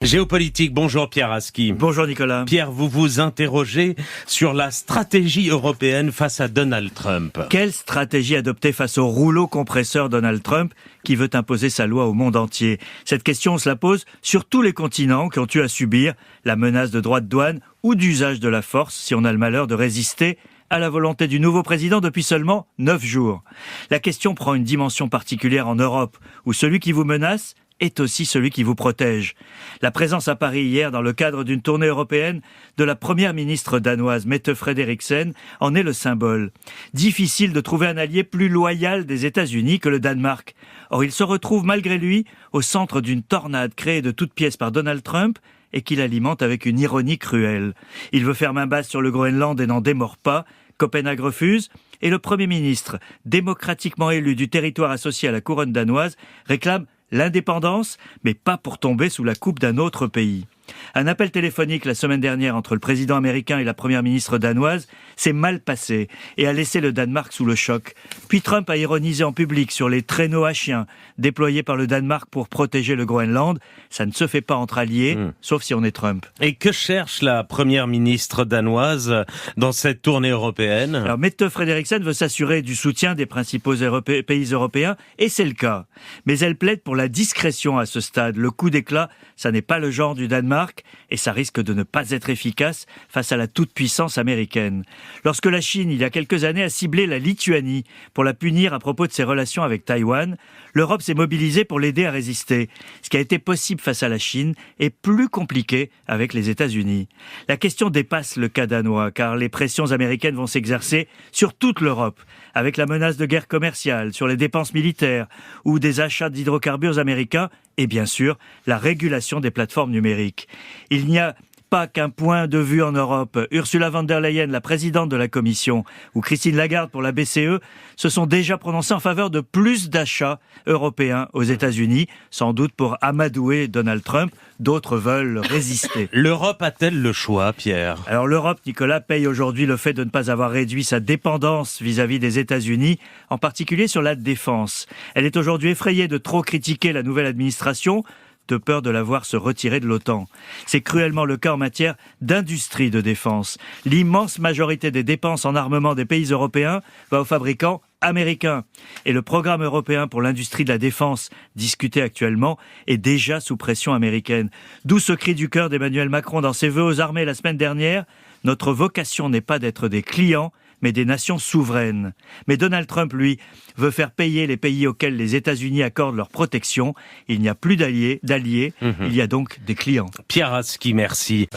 Géopolitique, bonjour Pierre Aski. Bonjour Nicolas. Pierre, vous vous interrogez sur la stratégie européenne face à Donald Trump. Quelle stratégie adopter face au rouleau compresseur Donald Trump qui veut imposer sa loi au monde entier? Cette question, on se la pose sur tous les continents qui ont eu à subir la menace de droits de douane ou d'usage de la force si on a le malheur de résister à la volonté du nouveau président depuis seulement 9 jours. La question prend une dimension particulière en Europe, où celui qui vous menace est aussi celui qui vous protège. La présence à Paris hier, dans le cadre d'une tournée européenne, de la première ministre danoise, Mette Frederiksen, en est le symbole. Difficile de trouver un allié plus loyal des États-Unis que le Danemark. Or, il se retrouve malgré lui au centre d'une tornade créée de toutes pièces par Donald Trump et qu'il alimente avec une ironie cruelle. Il veut faire main basse sur le Groenland et n'en démord pas. Copenhague refuse, et le Premier ministre, démocratiquement élu du territoire associé à la couronne danoise, réclame l'indépendance, mais pas pour tomber sous la coupe d'un autre pays. Un appel téléphonique la semaine dernière entre le président américain et la première ministre danoise s'est mal passé et a laissé le Danemark sous le choc. Puis Trump a ironisé en public sur les traîneaux à chiens déployés par le Danemark pour protéger le Groenland. Ça ne se fait pas entre alliés, sauf si on est Trump. Et que cherche la première ministre danoise dans cette tournée européenne? Alors, Mette Frederiksen veut s'assurer du soutien des principaux pays européens, et c'est le cas. Mais elle plaide pour la discrétion à ce stade. Le coup d'éclat, ça n'est pas le genre du Danemark, et ça risque de ne pas être efficace face à la toute-puissance américaine. Lorsque la Chine, il y a quelques années, a ciblé la Lituanie pour la punir à propos de ses relations avec Taïwan, l'Europe s'est mobilisée pour l'aider à résister. Ce qui a été possible face à la Chine est plus compliqué avec les États-Unis. La question dépasse le cas danois, car les pressions américaines vont s'exercer sur toute l'Europe, avec la menace de guerre commerciale, sur les dépenses militaires ou des achats d'hydrocarbures américains, et bien sûr, la régulation des plateformes numériques. Il n'y a pas qu'un point de vue en Europe. Ursula von der Leyen, la présidente de la Commission, ou Christine Lagarde pour la BCE, se sont déjà prononcées en faveur de plus d'achats européens aux États-Unis, sans doute pour amadouer Donald Trump. D'autres veulent résister. L'Europe a-t-elle le choix, Pierre? Alors l'Europe, Nicolas, paye aujourd'hui le fait de ne pas avoir réduit sa dépendance vis-à-vis des États-Unis, en particulier sur la défense. Elle est aujourd'hui effrayée de trop critiquer la nouvelle administration, de peur de la voir se retirer de l'OTAN. C'est cruellement le cas en matière d'industrie de défense. L'immense majorité des dépenses en armement des pays européens va aux fabricants américains. Et le programme européen pour l'industrie de la défense, discuté actuellement, est déjà sous pression américaine. D'où ce cri du cœur d'Emmanuel Macron dans ses vœux aux armées la semaine dernière. Notre vocation n'est pas d'être des clients, mais des nations souveraines. Mais Donald Trump, lui, veut faire payer les pays auxquels les États-Unis accordent leur protection. Il n'y a plus d'alliés, il y a donc des clients. Pierre Aski, merci.